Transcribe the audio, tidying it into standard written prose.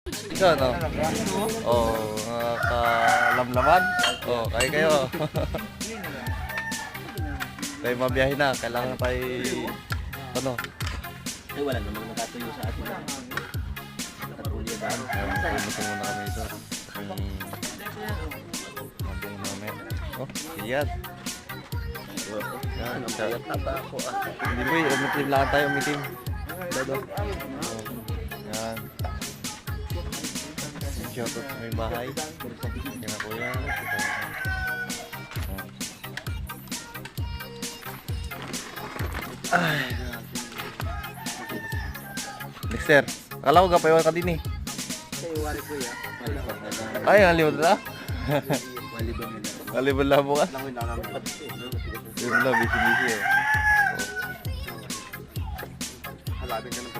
Ikaw, no? Oh, kalamlaman. Oh, kayo. Tayo mabiyahe na. Kailangan tayo, ano? Ay, wala namang nakatuyo sa atin. Nakatulya ba? Pumunta muna kami ito. Mabong namin. Oh, iyan. Yan, Ang taba ako ah. hindi boy, umitim lang tayo, umitim. Dado. Yan. Shoutout sa may bahay. Yan na kuya. Ay. Dexter, akala ko gapayawan ka din eh. Sa'yo, wari ko ya. Ay, halibad na. Malibang nila. Halibad lang mo ka. Langoy na namin pati. Yun lang, busy-busy eh. Halabin ka naman